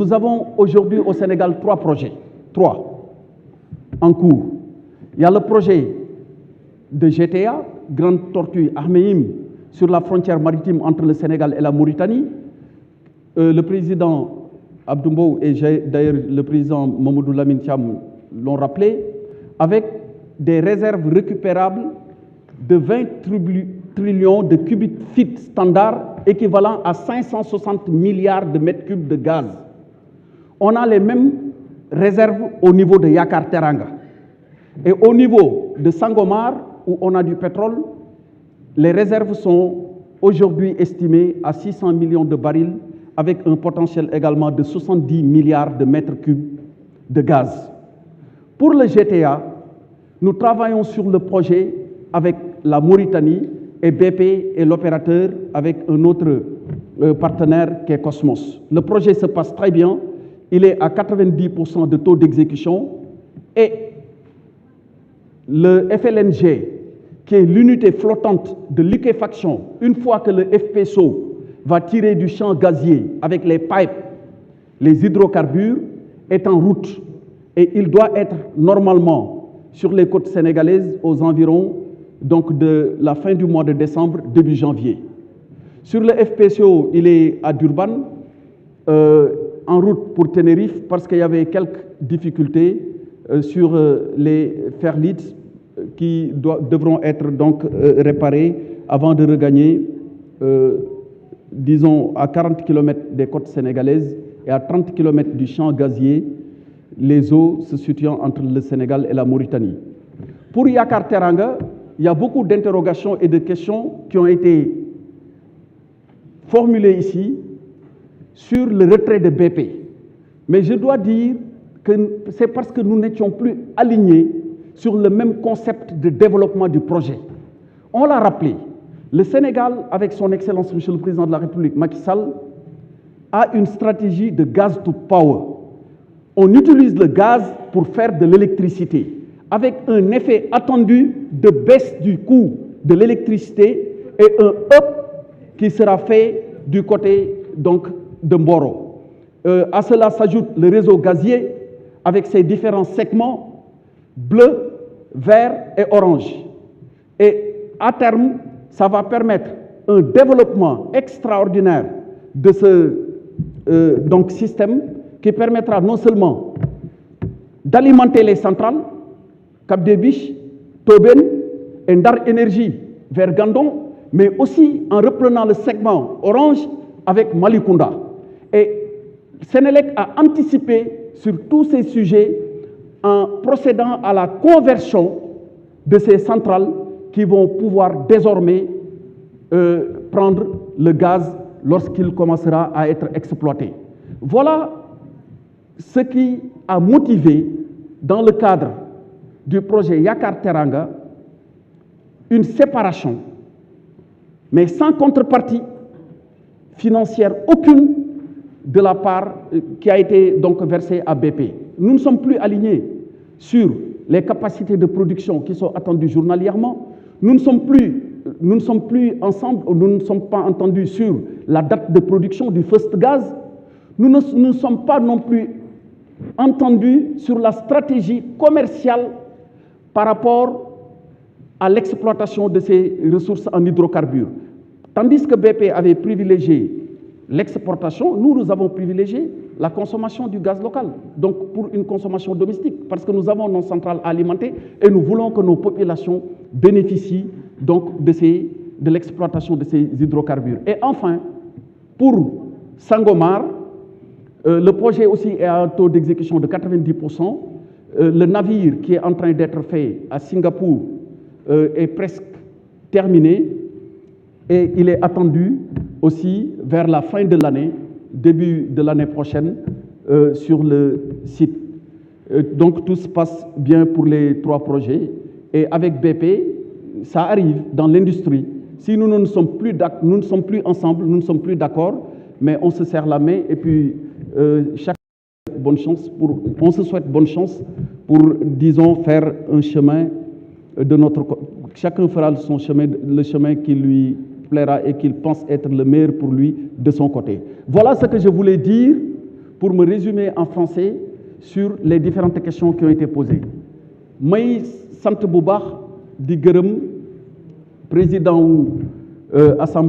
Nous avons aujourd'hui au Sénégal trois projets, en cours. Il y a le projet de GTA, Grande Tortue Ahmeyim, sur la frontière maritime entre le Sénégal et la Mauritanie. Le président Abdoumbo et d'ailleurs le président Mamadou Lamine Thiam l'ont rappelé, avec des réserves récupérables de 20 trillions de cubic feet standard, équivalent à 560 milliards de mètres cubes de gaz. On a les mêmes réserves au niveau de Yakar Teranga. Et au niveau de Sangomar, où on a du pétrole, les réserves sont aujourd'hui estimées à 600 millions de barils, avec un potentiel également de 70 milliards de mètres cubes de gaz. Pour le GTA, nous travaillons sur le projet avec la Mauritanie et BP et l'opérateur avec un autre partenaire qui est Cosmos. Le projet se passe très bien. Il est à 90% de taux d'exécution et le FLNG, qui est l'unité flottante de liquéfaction, une fois que le FPSO va tirer du champ gazier avec les pipes, les hydrocarbures, est en route et il doit être normalement sur les côtes sénégalaises aux environs donc de la fin du mois de décembre, début janvier. Sur le FPSO, il est à Durban, en route pour Tenerife parce qu'il y avait quelques difficultés sur les ferlites qui devront être donc réparés avant de regagner, disons, à 40 km des côtes sénégalaises et à 30 km du champ gazier, les eaux se situant entre le Sénégal et la Mauritanie. Pour Yakar Teranga, il y a beaucoup d'interrogations et de questions qui ont été formulées ici sur le retrait de BP. Mais je dois dire que c'est parce que nous n'étions plus alignés sur le même concept de développement du projet. On l'a rappelé, le Sénégal, avec son Excellence, Monsieur le Président de la République, Macky Sall, a une stratégie de gaz to power. On utilise le gaz pour faire de l'électricité, avec un effet attendu de baisse du coût de l'électricité et un up qui sera fait du côté donc, de Mboro. À cela s'ajoute le réseau gazier avec ses différents segments bleu, vert et orange. Et à terme, ça va permettre un développement extraordinaire de ce donc, système qui permettra non seulement d'alimenter les centrales, Cap des Biches, Tobène et Ndar Énergie vers Gandon, mais aussi en reprenant le segment orange avec Malicounda. Et Sénélec a anticipé sur tous ces sujets en procédant à la conversion de ces centrales qui vont pouvoir désormais prendre le gaz lorsqu'il commencera à être exploité. Voilà ce qui a motivé, dans le cadre du projet Yakar Teranga, une séparation, mais sans contrepartie financière aucune de la part qui a été donc versée à BP. Nous ne sommes plus alignés sur les capacités de production qui sont attendues journalièrement. Nous ne sommes plus ensemble, nous ne sommes pas entendus sur la date de production du first gaz. Nous ne sommes pas non plus entendus sur la stratégie commerciale par rapport à l'exploitation de ces ressources en hydrocarbures. Tandis que BP avait privilégié l'exportation, nous avons privilégié la consommation du gaz local, donc pour une consommation domestique, parce que nous avons nos centrales alimentées et nous voulons que nos populations bénéficient donc de l'exploitation de ces hydrocarbures. Et enfin, pour Sangomar, le projet aussi est à un taux d'exécution de 90%. Le navire qui est en train d'être fait à Singapour est presque terminé et il est attendu aussi vers la fin de l'année, début de l'année prochaine, sur le site. Donc tout se passe bien pour les trois projets. Et avec BP, ça arrive dans l'industrie. Si nous ne sommes plus ensemble, nous ne sommes plus d'accord, mais on se serre la main et puis on se souhaite bonne chance pour, disons, faire un chemin de notre côté. Chacun fera son chemin, le chemin qui lui plaira et qu'il pense être le meilleur pour lui de son côté. Voilà ce que je voulais dire pour me résumer en français sur les différentes questions qui ont été posées. may sant bu baax di gërëm président wu assemblée